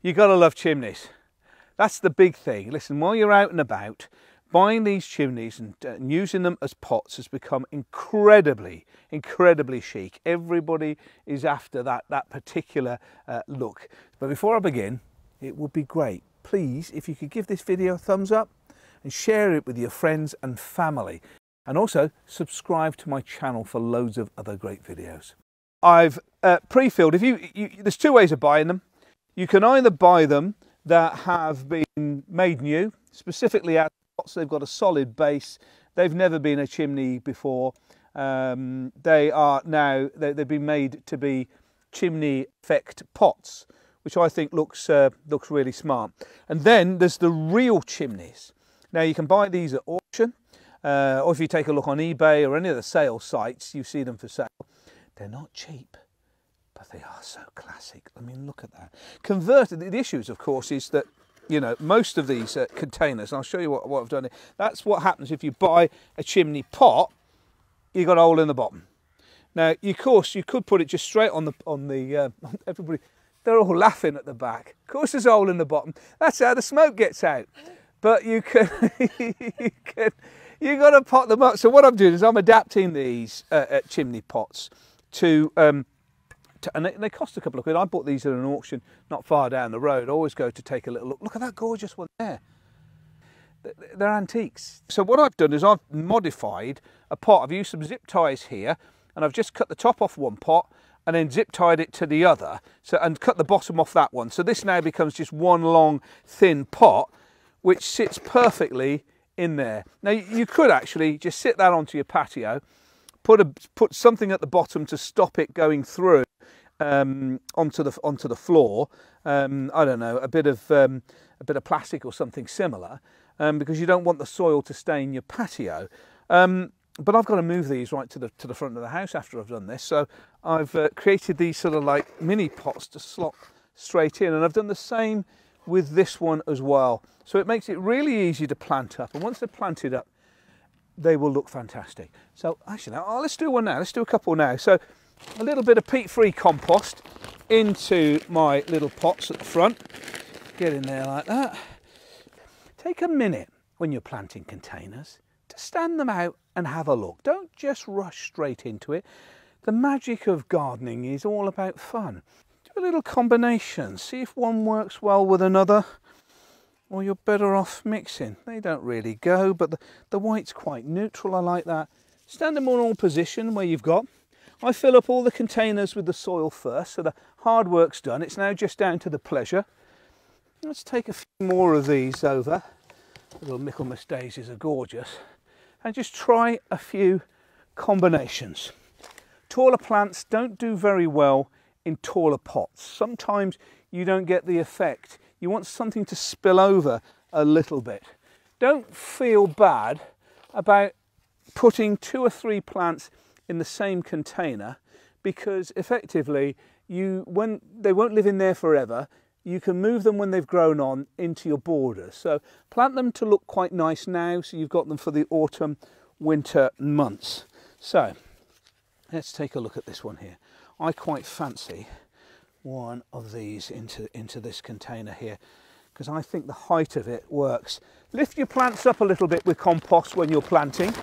You gotta love chimneys. That's the big thing. Listen, while you're out and about, buying these chimneys and using them as pots has become incredibly chic. Everybody is after that particular look. But before I begin, it would be great, please, if you could give this video a thumbs up and share it with your friends and family. And also subscribe to my channel for loads of other great videos. I've pre-filled. There's two ways of buying them. You can either buy them that have been made new, specifically out of pots. They've got a solid base. They've never been a chimney before. They've been made to be chimney effect pots, which I think looks really smart. And then there's the real chimneys. Now you can buy these at auction, or if you take a look on eBay or any of the sale sites, you see them for sale. They're not cheap, but they are so classic. I mean, look at that. Converted, the issues, of course, is that, you know, most of these containers, and I'll show you what I've done here. That's what happens if you buy a chimney pot. You got a hole in the bottom. Now, of course, you could put it just straight on the everybody. They're all laughing at the back. Of course, there's a hole in the bottom. That's how the smoke gets out. But you can, you got to pot them up. So what I'm doing is I'm adapting these chimney pots to and they cost a couple of quid. I bought these at an auction not far down the road. I always go to take a little look. Look at that gorgeous one there. They're antiques. So what I've done is I've modified a pot. I've used some zip ties here, and I've just cut the top off one pot and then zip tied it to the other, and cut the bottom off that one. So this now becomes just one long thin pot, which sits perfectly in there. Now you could actually just sit that onto your patio, put something at the bottom to stop it going through onto the floor. I don't know, a bit of plastic or something similar, because you don't want the soil to stain your patio. But I've got to move these right to the front of the house after I've done this. So I've created these sort of like mini pots to slot straight in, and I've done the same with this one as well. So it makes it really easy to plant up, and once they're planted up, they will look fantastic. So actually, let's do one now. Let's do a couple now. So a little bit of peat-free compost into my little pots at the front. Get in there like that. Take a minute when you're planting containers to stand them out and have a look. Don't just rush straight into it. The magic of gardening is all about fun. Do a little combination. See if one works well with another, or you're better off mixing. They don't really go, but the white's quite neutral. I like that. Stand them in all position where you've got. I fill up all the containers with the soil first, so the hard work's done. It's now just down to the pleasure. Let's take a few more of these over. Little Michaelmas daisies are gorgeous. And just try a few combinations. Taller plants don't do very well in taller pots. Sometimes you don't get the effect. You want something to spill over a little bit. Don't feel bad about putting 2 or 3 plants in the same container, because effectively they won't live in there forever. You can move them when they've grown on into your borders. So plant them to look quite nice now, so you've got them for the autumn, winter months. So let's take a look at this one here. I quite fancy one of these into this container here, because I think the height of it works. Lift your plants up a little bit with compost when you're planting.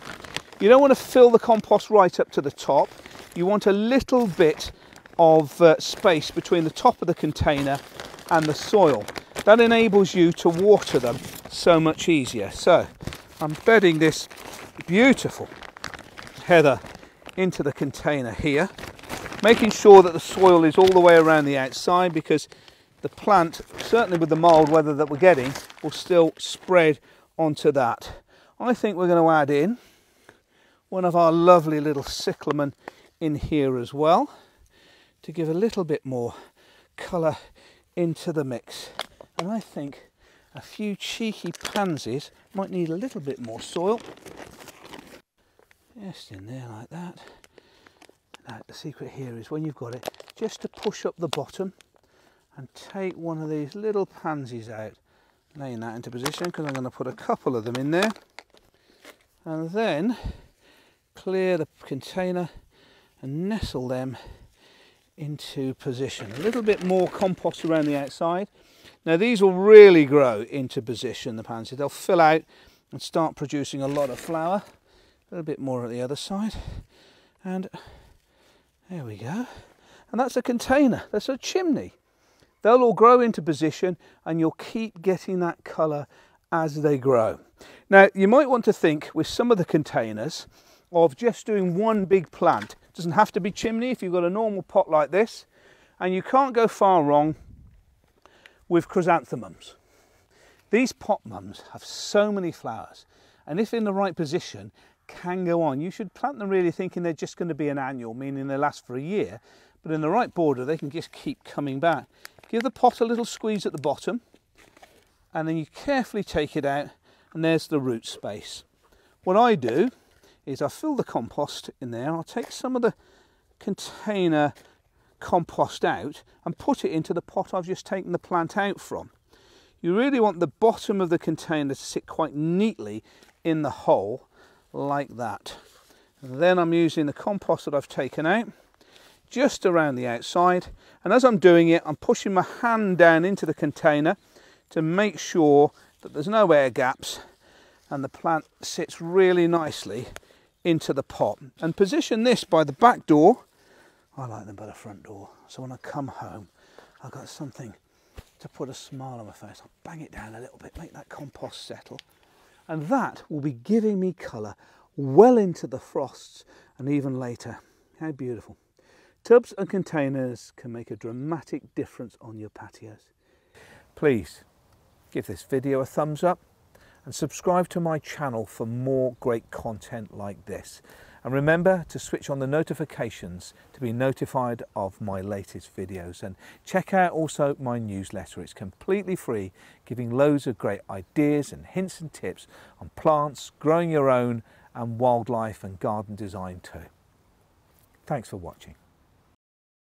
You don't want to fill the compost right up to the top. You want a little bit of space between the top of the container and the soil. That enables you to water them so much easier. So I'm bedding this beautiful heather into the container here, making sure that the soil is all the way around the outside, because the plant, certainly with the mild weather that we're getting, will still spread onto that. I think we're going to add in one of our lovely little cyclamen in here as well, to give a little bit more colour into the mix. And I think a few cheeky pansies might need a little bit more soil. Just in there like that. Now the secret here is, when you've got it, just to push up the bottom and take one of these little pansies out, laying that into position, because I'm going to put a couple of them in there, and then clear the container and nestle them into position. A little bit more compost around the outside. Now these will really grow into position, the pansy. They'll fill out and start producing a lot of flower. A little bit more at the other side. And there we go. And that's a container, that's a chimney. They'll all grow into position and you'll keep getting that colour as they grow. Now you might want to think with some of the containers of just doing one big plant. It doesn't have to be chimney if you've got a normal pot like this, and you can't go far wrong with chrysanthemums. These pot mums have so many flowers, and if in the right position can go on. You should plant them really thinking they're just going to be an annual, meaning they last for a year, but in the right border they can just keep coming back. Give the pot a little squeeze at the bottom and then you carefully take it out, and there's the root space. What I do is I fill the compost in there. I'll take some of the container compost out and put it into the pot I've just taken the plant out from. You really want the bottom of the container to sit quite neatly in the hole like that. And then I'm using the compost that I've taken out just around the outside, and as I'm doing it I'm pushing my hand down into the container to make sure that there's no air gaps and the plant sits really nicely into the pot. And position this by the back door. I like them by the front door, so when I come home I've got something to put a smile on my face. I'll bang it down a little bit, make that compost settle, and that will be giving me colour well into the frosts and even later. How beautiful. Tubs and containers can make a dramatic difference on your patios. Please give this video a thumbs up and subscribe to my channel for more great content like this. And remember to switch on the notifications to be notified of my latest videos. And check out also my newsletter. It's completely free, giving loads of great ideas and hints and tips on plants, growing your own, and wildlife and garden design too. Thanks for watching.